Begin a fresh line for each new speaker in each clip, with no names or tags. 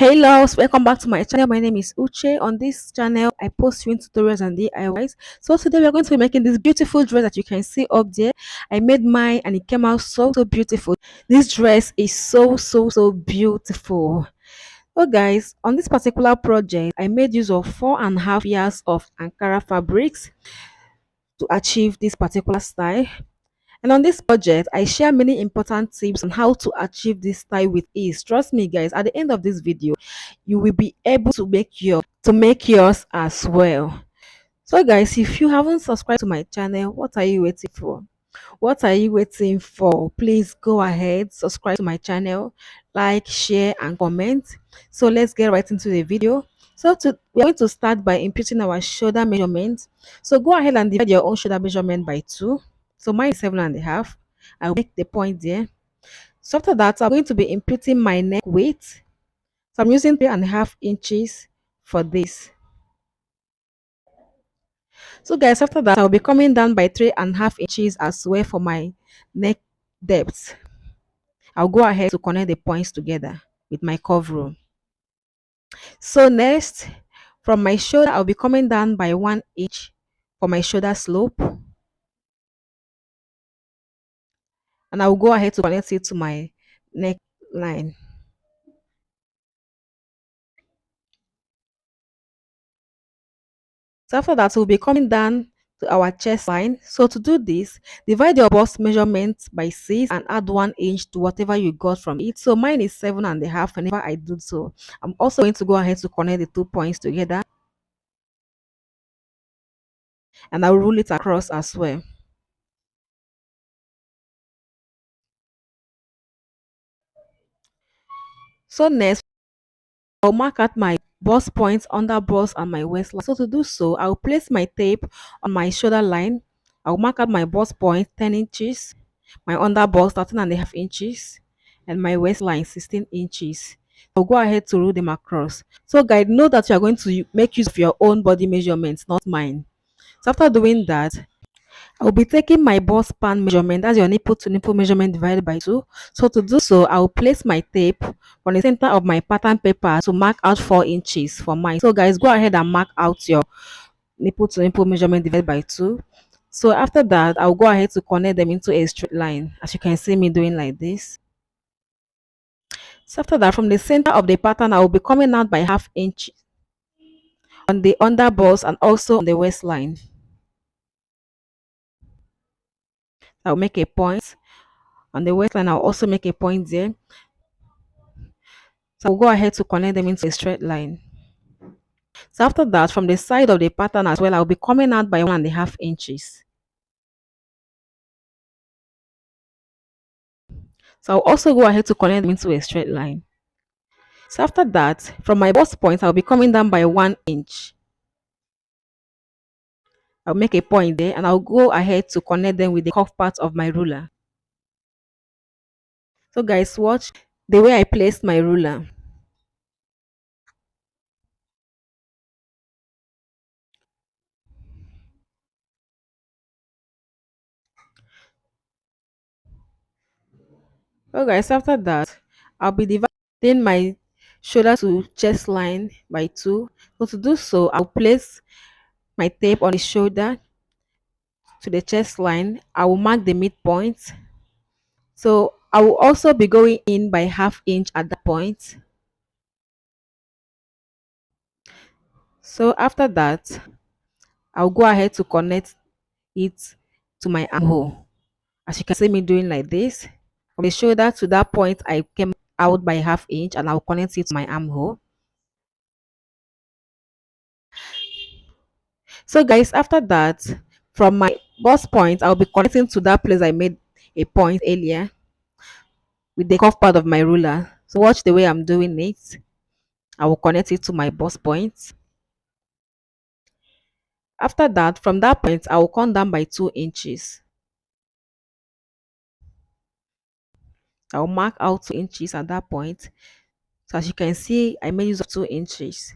Hey loves, welcome back to my channel. My name is Uche. On this channel, I post sewing tutorials and DIYs. So today we are going to be making this beautiful dress that you can see up there. I made mine and it came out so beautiful. This dress is so beautiful. So guys, on this particular project, I made use of 4.5 years of Ankara fabrics to achieve this particular style. And on this project, I share many important tips on how to achieve this style with ease. Trust me, guys, at the end of this video, you will be able to make yours as well. So guys, if you haven't subscribed to my channel, what are you waiting for? What are you waiting for? Please go ahead, subscribe to my channel, like, share, and comment. So let's get right into the video. We're going to start by imputing our shoulder measurement. So go ahead and divide your own shoulder measurement by 2. So mine is 7.5. I'll make the point there. So after that, I'm going to be imputing my neck weight. So I'm using 3.5 inches for this. So guys, after that, I'll be coming down by 3.5 inches as well for my neck depth. I'll go ahead to connect the points together with my curve rule. So next, from my shoulder, I'll be coming down by 1 inch for my shoulder slope. And I'll go ahead to connect it to my neck line. So after that, we'll be coming down to our chest line. So to do this, divide your bust measurement by 6 and add 1 inch to whatever you got from it. So mine is 7.5. Whenever I do so, I'm also going to go ahead to connect the 2 points together, and I'll rule it across as well. So next, I'll mark out my bust points, under bust, and my waistline. So to do so, I'll place my tape on my shoulder line. I'll mark out my bust point 10 inches, my under bust 13.5 inches, and my waistline 16 inches. I'll go ahead to rule them across. So guys, know that you are going to make use of your own body measurements, not mine. So after doing that, I'll be taking my bust span measurement, that's your nipple to nipple measurement divided by 2. So to do so, I'll place my tape on the center of my pattern paper to mark out 4 inches for mine. So guys, go ahead and mark out your nipple to nipple measurement divided by 2. So after that, I'll go ahead to connect them into a straight line, as you can see me doing like this. So after that, from the center of the pattern, I will be coming out by 1/2 inch on the under bust and also on the waistline. I'll make a point on the waistline. I'll also make a point there. So I'll go ahead to connect them into a straight line. So after that, from the side of the pattern as well, I'll be coming out by 1.5 inches. So I'll also go ahead to connect them into a straight line. So after that, from my bust point, I'll be coming down by 1 inch. I'll make a point there and I'll go ahead to connect them with the cuff part of my ruler. So guys, watch the way I placed my ruler. So guys, after that, I'll be dividing my shoulder to chest line by 2. So to do so, I'll place my tape on the shoulder to the chest line. I will mark the midpoint. So I will also be going in by 1/2 inch at that point. So after that, I'll go ahead to connect it to my armhole. As you can see me doing like this. From the shoulder to that point, I came out by 1/2 inch and I'll connect it to my armhole. So guys, after that, from my bust point, I'll be connecting to that place I made a point earlier with the cuff part of my ruler. So watch the way I'm doing it. I will connect it to my bust point. After that, from that point, I will come down by 2 inches. I'll mark out 2 inches at that point. So as you can see, I made use of 2 inches.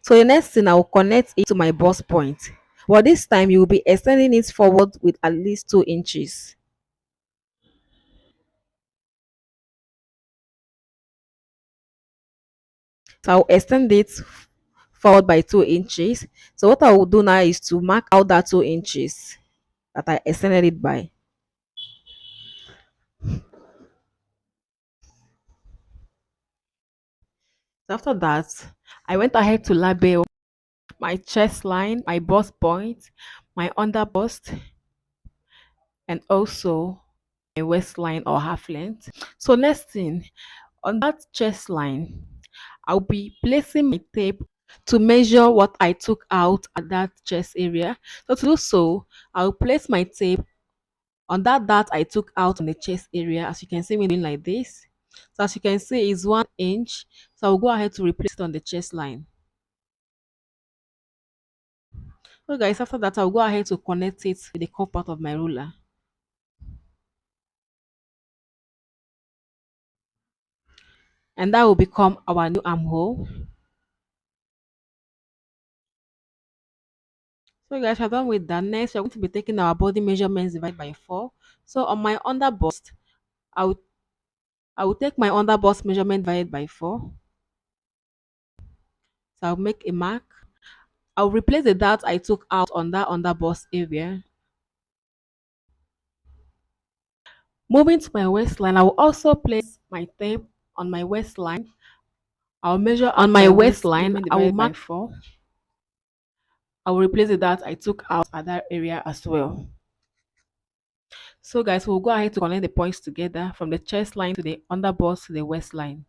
So the next thing, I will connect it to my bust point. But this time, you will be extending it forward with at least 2 inches. So I'll extend it forward by 2 inches. So what I will do now is to mark out that 2 inches that I extended it by. So after that, I went ahead to label my chest line, my bust point, my under bust, and also my waistline or half length. So next thing, on that chest line, I'll be placing my tape to measure what I took out at that chest area. So to do so, I'll place my tape on that dart I took out on the chest area. As you can see me doing like this. So as you can see, it's 1 inch. So I'll go ahead to replace it on the chest line. So guys, after that, I'll go ahead to connect it with the core part of my ruler. And that will become our new armhole. So guys, we're done with that. Next, we're going to be taking our body measurements divided by 4. So on my under bust, I will I will take my under bust measurement divided by 4. So I'll make a mark. I'll replace the dart I took out on that under bust area. Moving to my waistline, I will also place my tape on my waistline. I'll measure on my waistline. I will mark 4. I will replace the dart I took out at that area as well. So guys, we'll go ahead to connect the points together from the chest line to the under bust to the waistline.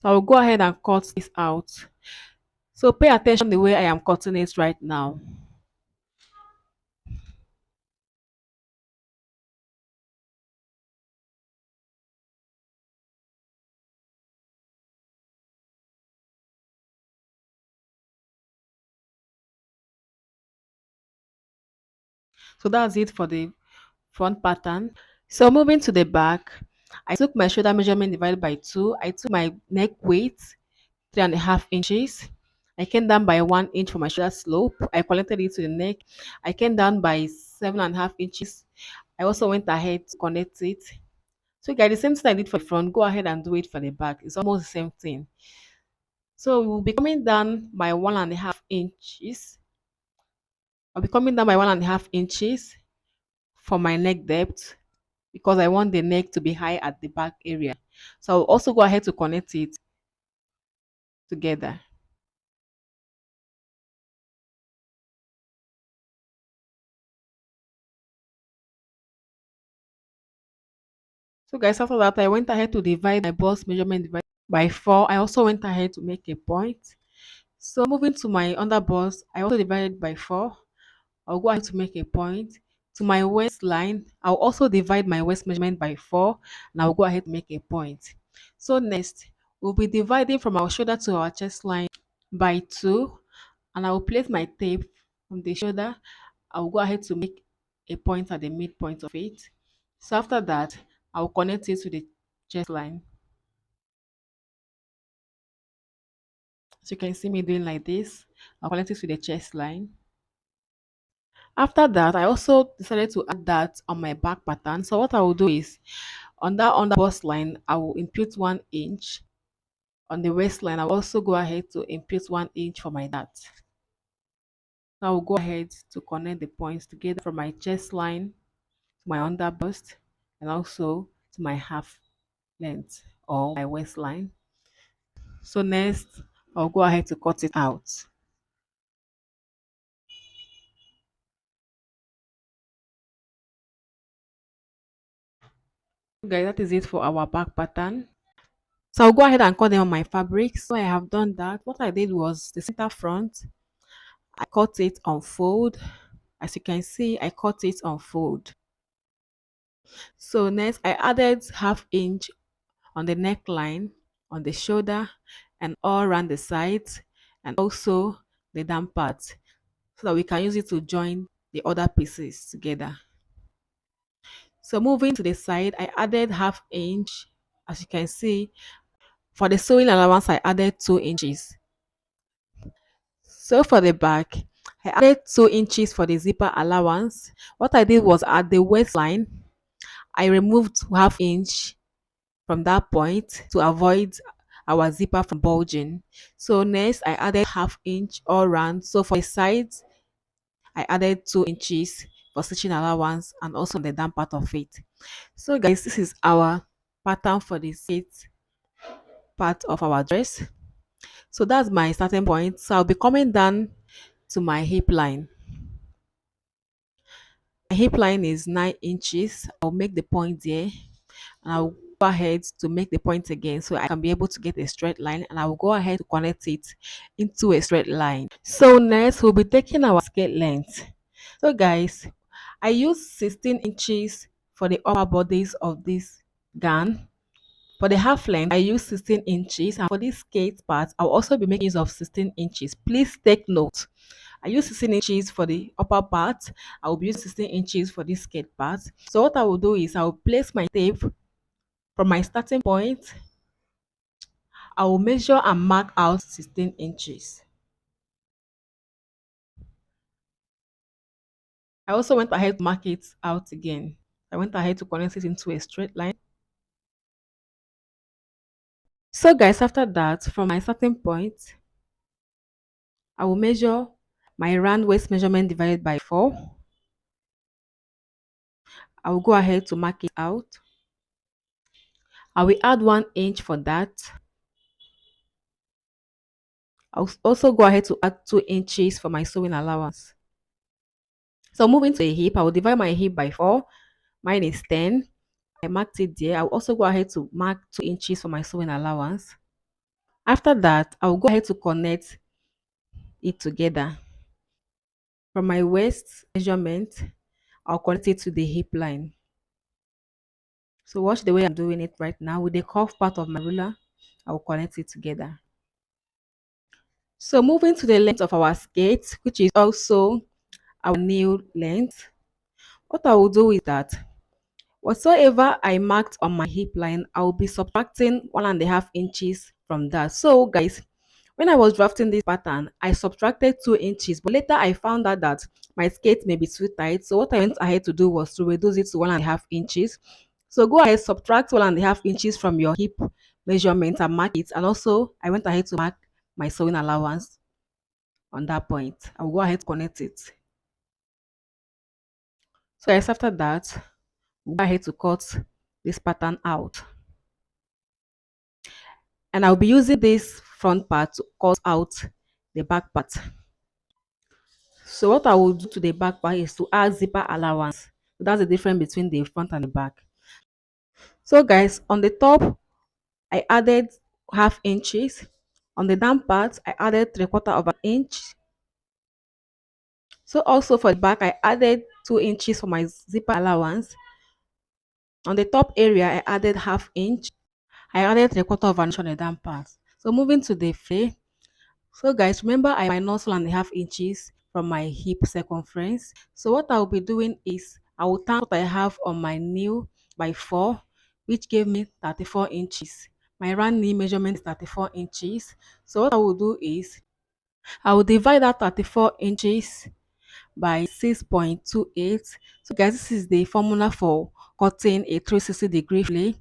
So I'll go ahead and cut this out. So pay attention the way I am cutting it right now. So that's it for the front pattern. So moving to the back, I took my shoulder measurement divided by 2. I took my neck weight, 3.5 inches. I came down by 1 inch for my shoulder slope. I connected it to the neck. I came down by 7.5 inches. I also went ahead to connect it. So guys, the same thing I did for the front, go ahead and do it for the back. It's almost the same thing. So we'll be coming down by 1.5 inches. I'll be coming down by 1.5 inches for my neck depth because I want the neck to be high at the back area. So I'll also go ahead to connect it together. So guys, after that, I went ahead to divide my bust measurement by 4. I also went ahead to make a point. So moving to my under bust, I also divided by 4. I'll go ahead to make a point. To my waistline, I'll also divide my waist measurement by 4 and I'll go ahead to make a point. So next, we'll be dividing from our shoulder to our chest line by 2 and I will place my tape from the shoulder. I'll go ahead to make a point at the midpoint of it. So after that, I'll connect it to the chest line. So you can see me doing like this. I'll connect it to the chest line. After that, I also decided to add that on my back pattern. So what I will do is on that under bust line, I will impute 1 inch. On the waistline, I will also go ahead to impute 1 inch for my dart. So I will go ahead to connect the points together from my chest line to my under bust and also to my half length or my waistline. So next, I'll go ahead to cut it out. Guys, that is it for our back pattern. So I'll go ahead and cut them on my fabric. So I have done that. What I did was the center front, I cut it on fold. As you can see, I cut it on fold. So next, I added half inch on the neckline, on the shoulder, and all around the sides, and also the down part, so that we can use it to join the other pieces together. So moving to the side, I added half inch. As you can see, for the sewing allowance, I added 2 inches. So for the back, I added 2 inches for the zipper allowance. What I did was at the waistline, I removed half inch from that point to avoid our zipper from bulging. So next I added half inch all round. So for the sides, I added 2 inches for stitching allowance and also the down part of it. So guys, this is our pattern for the seat part of our dress. So that's my starting point. So I'll be coming down to my hip line. My hip line is 9 inches. I'll make the point there and I'll go ahead to make the point again so I can be able to get a straight line, and I will go ahead to connect it into a straight line. So next we'll be taking our skirt length. So guys, I use 16 inches for the upper bodice of this gown. For the half length, I use 16 inches, and for this skirt part, I'll also be making use of 16 inches. Please take note. I use 16 inches for the upper part. I will be using 16 inches for this skirt part. So what I will do is I will place my tape from my starting point. I will measure and mark out 16 inches. I also went ahead to mark it out again. I went ahead to connect it into a straight line. So guys, after that, from my starting point, I will measure my round waist measurement divided by 4. I will go ahead to mark it out. I will add 1 inch for that. I'll also go ahead to add 2 inches for my sewing allowance. So moving to a hip, I will divide my hip by 4. Mine is 10. I marked it there. I'll also go ahead to mark 2 inches for my sewing allowance. After that, I'll go ahead to connect it together. From my waist measurement, I'll connect it to the hip line. So watch the way I'm doing it right now. With the curved part of my ruler, I'll connect it together. So moving to the length of our skirt, which is also our nail length, what I will do is that whatsoever I marked on my hip line, I will be subtracting 1.5 inches from that. So guys, when I was drafting this pattern, I subtracted 2 inches, but later I found out that my skirt may be too tight. So what I went ahead to do was to reduce it to 1.5 inches. So go ahead, subtract 1.5 inches from your hip measurement and mark it. And also I went ahead to mark my sewing allowance on that point. I will go ahead to connect it. So guys, after that, we'll go ahead to cut this pattern out. And I'll be using this front part to cut out the back part. So what I will do to the back part is to add zipper allowance. So that's the difference between the front and the back. So guys, on the top, I added half inches. On the down part, I added 3/4 of an inch. So also for the back, I added 2 inches for my zipper allowance. On the top area, I added half inch. I added 3/4 of an inch on the down part. So moving to the flare. So guys, remember I minus 1.5 inches from my hip circumference. So what I'll be doing is I will turn what I have on my nail by 4, which gave me 34 inches. My round knee measurement is 34 inches. So what I will do is I will divide that 34 inches by 6.28. So guys, this is the formula for cutting a 360-degree flare.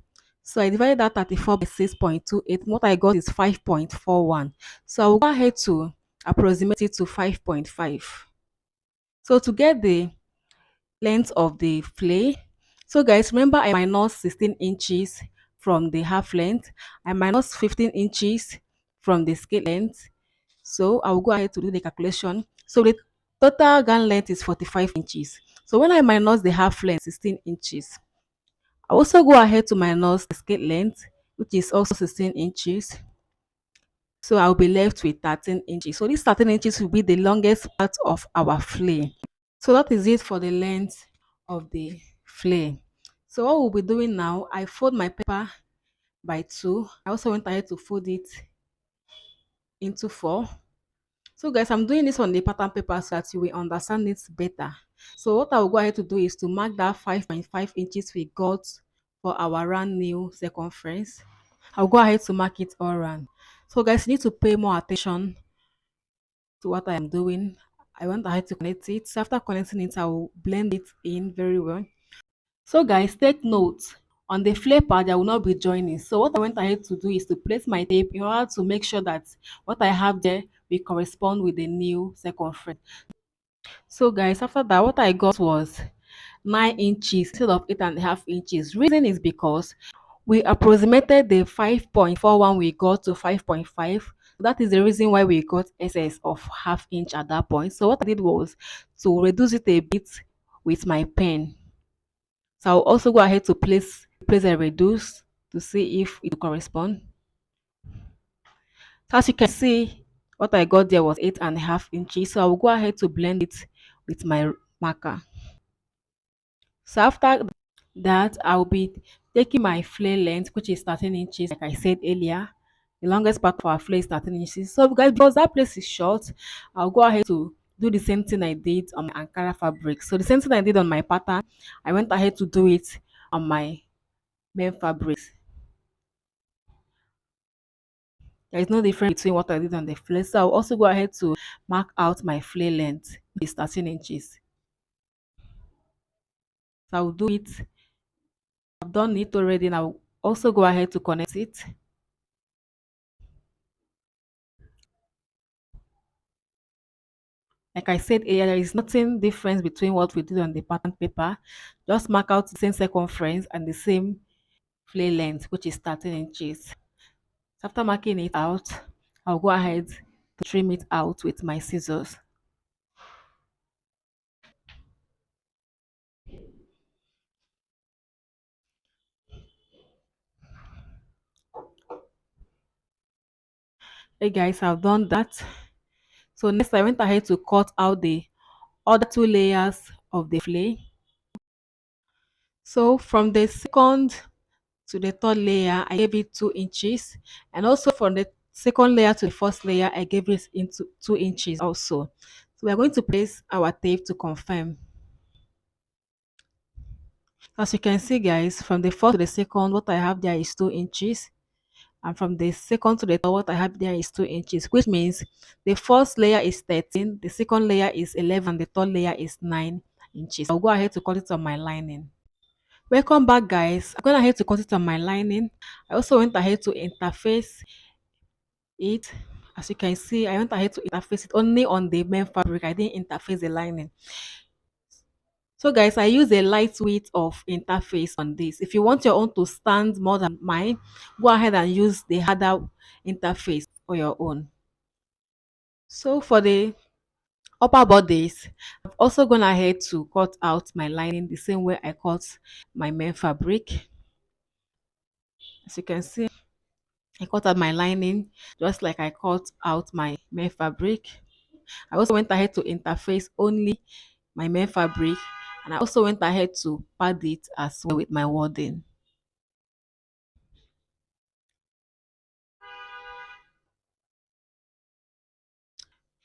So I divided that 34 by 6.28. What I got is 5.41. So I will go ahead to approximate it to 5.5. So to get the length of the flare, so guys, remember I minus 16 inches from the half length. I minus 15 inches from the skirt length. So I will go ahead to do the calculation. So the total gown length is 45 inches. So when I minus the half length, 16 inches, I also go ahead to minus the skirt length, which is also 16 inches. So I'll be left with 13 inches. So this 13 inches will be the longest part of our flare. So that is it for the length of the flare. So what we'll be doing now, I fold my paper by 2. I also went ahead to fold it into 4. So guys, I'm doing this on the pattern paper so that you will understand it better. So what I will go ahead to do is to mark that 5.5 inches we got for our round nail circumference. I'll go ahead to mark it all round. So guys, you need to pay more attention to what I am doing. I went ahead to connect it. So after connecting it, I will blend it in very well. So guys, take note. On the flare part, I will not be joining. So what I went ahead to do is to place my tape in order to make sure that what I have there will correspond with the new second frame. So guys, after that, what I got was 9 inches instead of 8.5 inches. Reason is because we approximated the 5.41 we got to 5.5. That is the reason why we got excess of half inch at that point. So what I did was to reduce it a bit with my pen. So I'll also go ahead to place a reduce to see if it will correspond. So as you can see, what I got there was 8.5 inches. So I will go ahead to blend it with my marker. So after that, I'll be taking my flare length, which is 13 inches, like I said earlier. The longest part of our flare is 13 inches. So guys, because that place is short, I'll go ahead to do the same thing I did on my Ankara fabric. So the same thing I did on my pattern, I went ahead to do it on my main fabrics. There is no difference between what I did on the flare. So I'll also go ahead to mark out my flare length, which is 13 inches. So I'll do it. I've done it already, and I'll also go ahead to connect it. Like I said earlier, there is nothing difference between what we did on the pattern paper. Just mark out the same circumference and the same flare length, which is 13 inches. So after marking it out, I'll go ahead to trim it out with my scissors. Hey guys, I've done that. So next I went ahead to cut out the other two layers of the flare. So from the second to the third layer, I gave it 2 inches, and also from the second layer to the first layer, I gave it into 2 inches also. So we are going to place our tape to confirm. As you can see guys, from the first to the second, what I have there is 2 inches, and from the second to the third, what I have there is 2 inches, which means the first layer is 13, the second layer is 11, the third layer is 9 inches. I'll go ahead to cut it on my lining. Welcome back guys. I'm going ahead to cut it on my lining. I also went ahead to interface it. As you can see, I went ahead to interface it only on the main fabric. I didn't interface the lining. So guys, I use a lightweight of interface on this. If you want your own to stand more than mine, go ahead and use the harder interface for your own. So for the upper bodice, I've also gone ahead to cut out my lining the same way I cut my main fabric. As you can see, I cut out my lining just like I cut out my main fabric. I also went ahead to interface only my main fabric, and I also went ahead to pad it as well with my wording.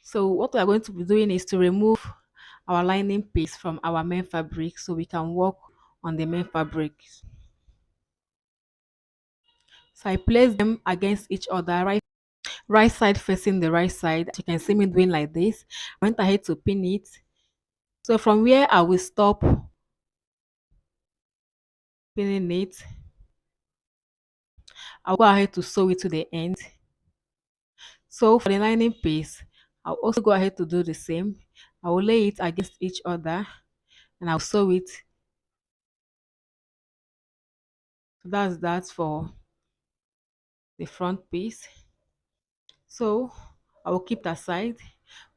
So what we are going to be doing is to remove our lining piece from our main fabric so we can work on the main fabric. So I place them against each other, right side facing the right side. As you can see me doing like this. I went ahead to pin it. So from where I will stop pinning it, I'll go ahead to sew it to the end. So for the lining piece, I'll also go ahead to do the same. I will lay it against each other and I'll sew it. So that's that for the front piece. So I will keep that aside.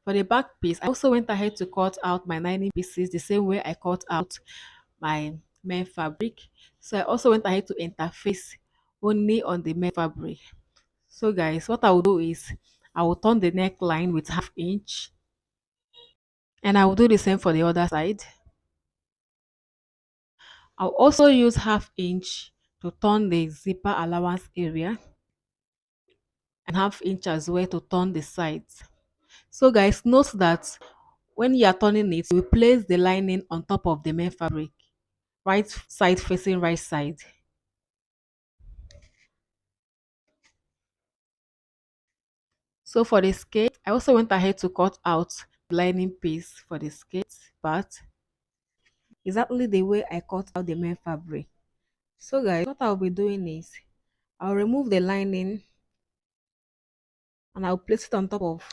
For the back piece, I also went ahead to cut out my lining pieces the same way I cut out my main fabric. So I also went ahead to interface only on the main fabric. So guys, what I will do is I will turn the neckline with half inch, and I will do the same for the other side. I'll also use half inch to turn the zipper allowance area, and half inch as well to turn the sides. So guys, note that when you are turning it, you place the lining on top of the main fabric, right side facing right side. So for the skirt, I also went ahead to cut out lining piece for the skirt part exactly the way I cut out the main fabric. So guys, what I'll be doing is I'll remove the lining and I'll place it on top of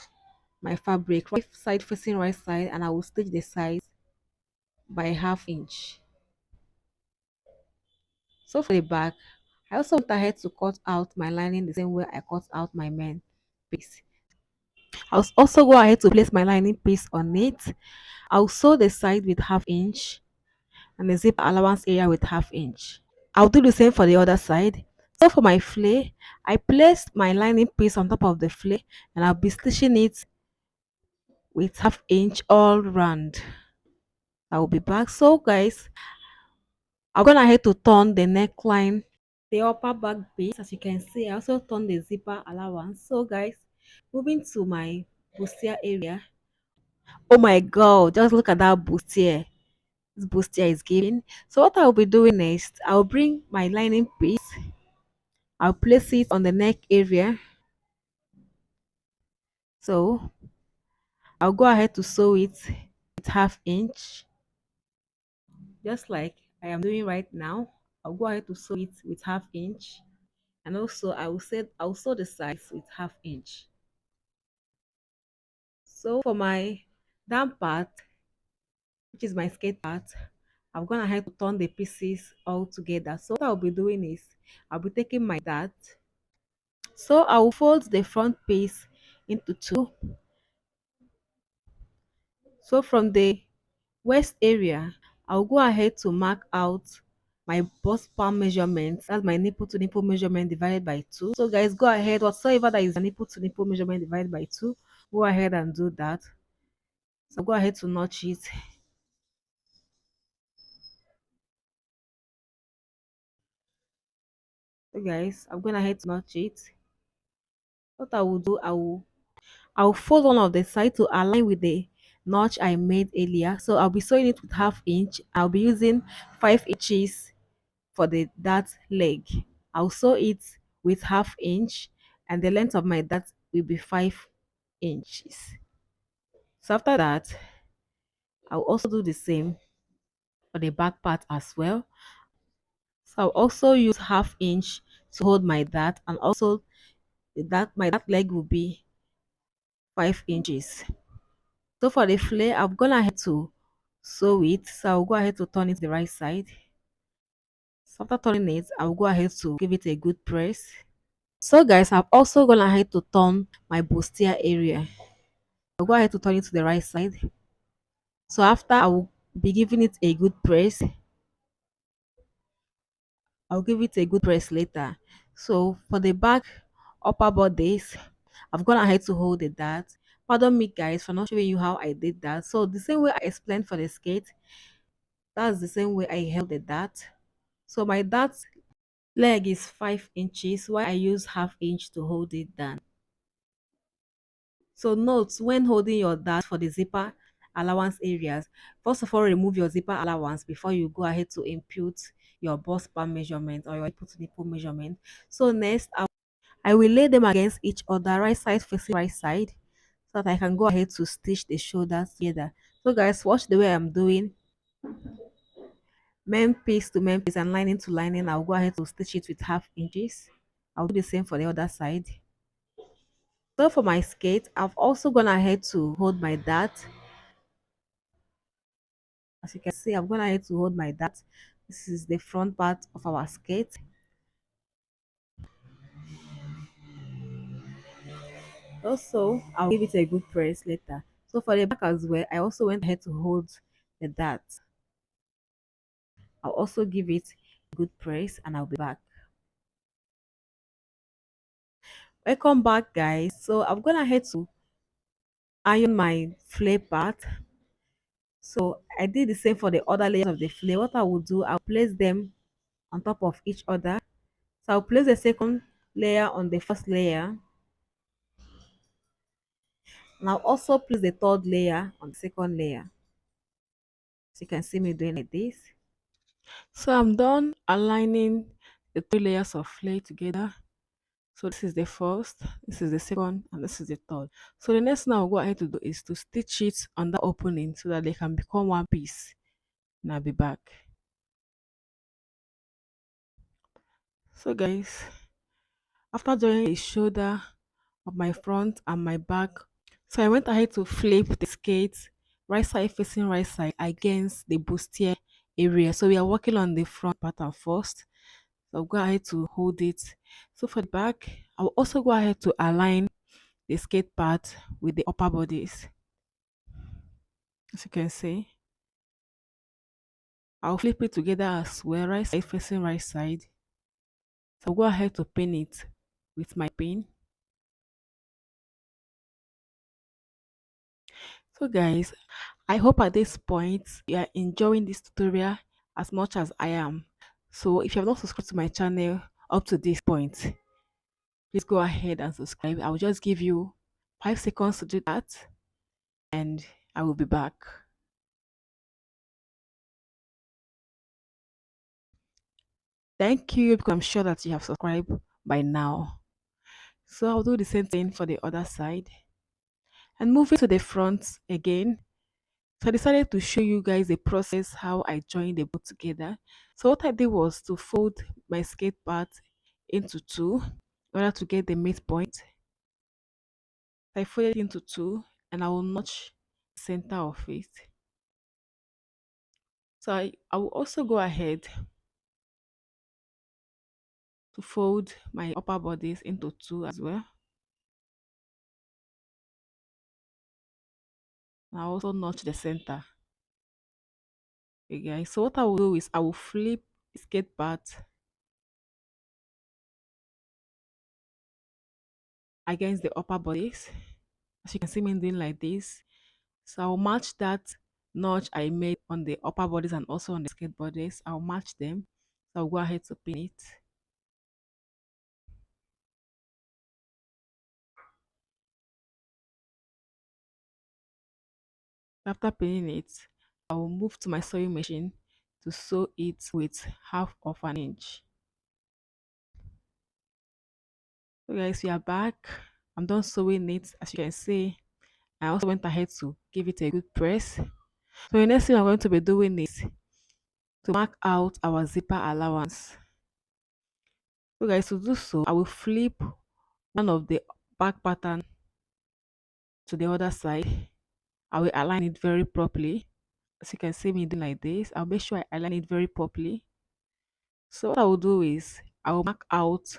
my fabric, right side facing right side, and I will stitch the sides by 1/2 inch. So for the back, I also went ahead to cut out my lining the same way I cut out my main piece. I'll also go ahead to place my lining piece on it. I'll sew the side with 1/2 inch and the zip allowance area with 1/2 inch. I'll do the same for the other side. So for my flare, I placed my lining piece on top of the flare and I'll be stitching it with 1/2 inch all round. I will be back. So guys, I'm gonna head to turn the neckline, the upper back piece. As you can see, I also turn the zipper allowance. So guys, moving to my bustier area. Oh my god, just look at that bustier. This bustier is giving. So what I'll be doing next, I'll bring my lining piece, I'll place it on the neck area. So I'll go ahead to sew it with 1/2 inch, just like I am doing right now. I'll go ahead to sew it with 1/2 inch, and also I'll sew the sides with 1/2 inch. So for my down part, which is my skirt part, I'm gonna have to turn the pieces all together. So what I'll be doing is I'll be taking my dart. So I will fold the front piece into two. So from the waist area, I'll go ahead to mark out my bust palm measurement. That's my nipple to nipple measurement divided by 2. So guys, go ahead, whatsoever that is a nipple to nipple measurement divided by 2, go ahead and do that. So go ahead to notch it. So guys, I'm going ahead to notch it. What I will do, I'll fold one of the side to align with the notch I made earlier. So I'll be sewing it with 1/2 inch. I'll be using 5 inches for the dart leg. I'll sew it with 1/2 inch, and the length of my dart will be 5 inches. So after that, I'll also do the same for the back part as well. So I'll also use 1/2 inch to hold my dart, and also my dart leg will be 5 inches. So for the flare, I'm gonna have to sew it. So I'll go ahead to turn it to the right side. So after turning it, I'll go ahead to give it a good press. So guys, I'm also gonna ahead to turn my bustier area. I'll go ahead to turn it to the right side. So after I will be giving it a good press, I'll give it a good press later. So for the back upper bodice, I've gone ahead to hold the dart. Pardon me guys for not showing you how I did that. So the same way I explained for the skate, that's the same way I held the dart. So my dart leg is 5 inches, while I use 1/2 inch to hold it down. So note when holding your dart for the zipper allowance areas, first of all remove your zipper allowance before you go ahead to impute your bust bar measurement or your nipple to nipple measurement. So next I will lay them against each other, right side facing right side, so that I can go ahead to stitch the shoulders together. So guys, watch the way I'm doing. Main piece to main piece and lining to lining. I'll go ahead to stitch it with 1/2 inches. I'll do the same for the other side. So for my skirt, I've also gone ahead to hold my dart. As you can see, I'm gonna ahead to hold my dart. This is the front part of our skirt. Also, I'll give it a good press later. So for the back as well, I also went ahead to hold the dart. I'll also give it a good press and I'll be back. Welcome back guys. So I'm gonna head to iron my flare part. So I did the same for the other layers of the flare. What I will do, I'll place them on top of each other. So I'll place the second layer on the first layer, and I'll also place the third layer on the second layer. So you can see me doing like this. So I'm done aligning the three layers of flare together. So this is the first, this is the second, and this is the third. So the next thing I'll go ahead to do is to stitch it on the opening so that they can become one piece. And I'll be back. So guys, after joining the shoulder of my front and my back, so I went ahead to flip the skate right side facing right side against the bustier area. So we are working on the front pattern first. So I'll go ahead to hold it. So for the back, I'll also go ahead to align the skate part with the upper bodies. As you can see, I'll flip it together as well, right side facing right side. So I'll go ahead to pin it with my pin. So guys, I hope at this point you are enjoying this tutorial as much as I am. So if you have not subscribed to my channel up to this point, please go ahead and subscribe. I will just give you 5 seconds to do that and I will be back. Thank you because I'm sure that you have subscribed by now. So I'll do the same thing for the other side. And moving to the front again, so I decided to show you guys the process how I joined the both together. So what I did was to fold my skate part into two in order to get the midpoint. I folded it into two and I will notch the center of it. So I will also go ahead to fold my upper bodies into two as well. And I also notch the center. Okay guys, so what I will do is I will flip the skate part against the upper bodies. As you can see me doing like this. So I'll match that notch I made on the upper bodies and also on the skate bodies. I'll match them. So I'll go ahead to pin it. After pinning it, I will move to my sewing machine to sew it with half of an inch. So guys, we are back. I'm done sewing it. As you can see, I also went ahead to give it a good press. So the next thing I'm going to be doing is to mark out our zipper allowance. So guys, to do so, I will flip one of the back pattern to the other side. I will align it very properly. As you can see me doing like this, I'll make sure I align it very properly. So what I will do is I will mark out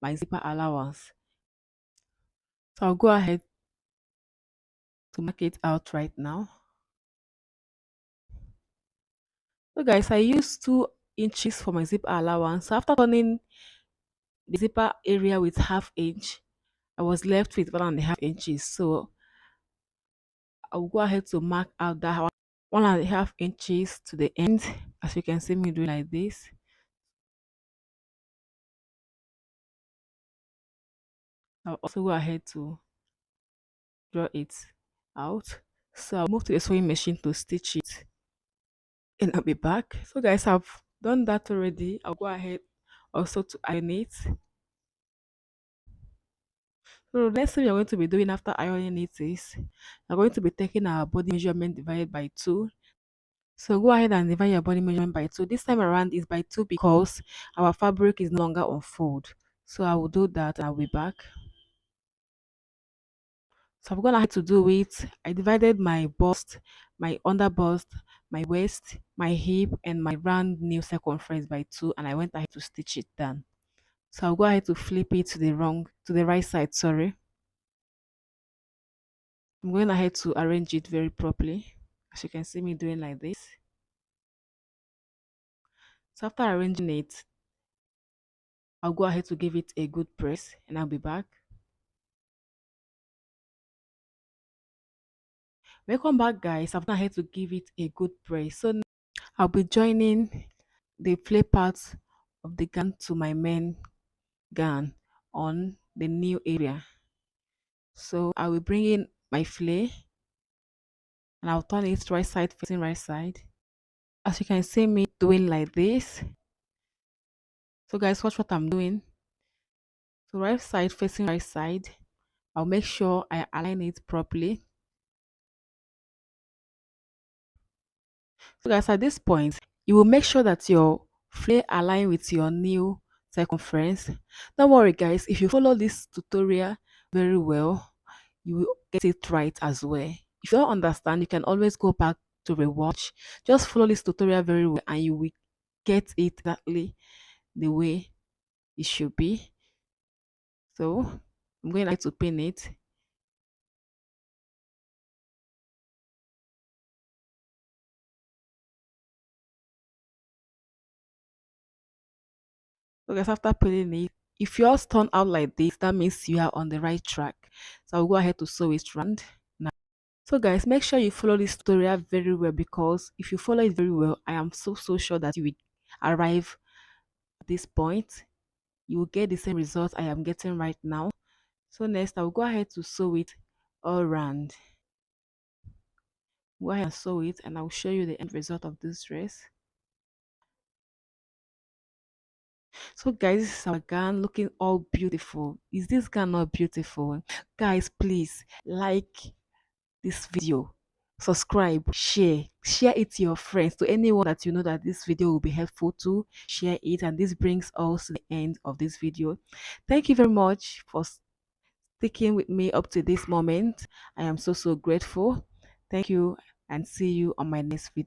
my zipper allowance. So I'll go ahead to mark it out right now. So guys, I used 2 inches for my zipper allowance. So after turning the zipper area with half inch, I was left with 1.5 inches. So I will go ahead to mark out that 1.5 inches to the end, as you can see me doing like this. I'll also go ahead to draw it out. So I'll move to the sewing machine to stitch it and I'll be back. So guys, I've done that already. I'll go ahead also to iron it. So the next thing we're going to be doing after ironing it is we're going to be taking our body measurement divided by 2. So go ahead and divide your body measurement by 2. This time around is by 2 because our fabric is no longer on fold. So I will do that and I'll be back. So I'm gonna have to do it. I divided my bust, my under bust, my waist, my hip, and my round nail circumference by 2, and I went ahead to stitch it down. So I'll go ahead to flip it to the right side. Sorry, I'm going ahead to arrange it very properly, as you can see me doing like this. So after arranging it, I'll go ahead to give it a good press, and I'll be back. Welcome back, guys. I've gone ahead to give it a good press. So I'll be joining the flare part of the gun to my main gun on the new area. So I will bring in my flare and I'll turn it right side facing right side. As you can see me doing like this. So guys, watch what I'm doing. So right side facing right side, I'll make sure I align it properly. So guys, at this point, you will make sure that your flare align with your new circumference. Don't worry guys, if you follow this tutorial very well, you will get it right as well. If you don't understand, you can always go back to rewatch. Just follow this tutorial very well and you will get it exactly the way it should be. So I'm going to pin it. So guys, after pinning it, if yours turn out like this, that means you are on the right track. So I'll go ahead to sew it round now. So guys, make sure you follow this tutorial very well, because if you follow it very well, I am so sure that you will arrive at this point. You will get the same result I am getting right now. So next, I will go ahead to sew it all around. Go ahead and sew it, and I will show you the end result of this dress. So guys, this is our gown looking all beautiful. Is this gown not beautiful? Guys, please like this video, subscribe, share it to your friends, to anyone that you know that this video will be helpful to. Share it, and this brings us to the end of this video. Thank you very much for sticking with me up to this moment. I am so grateful. Thank you, and see you on my next video.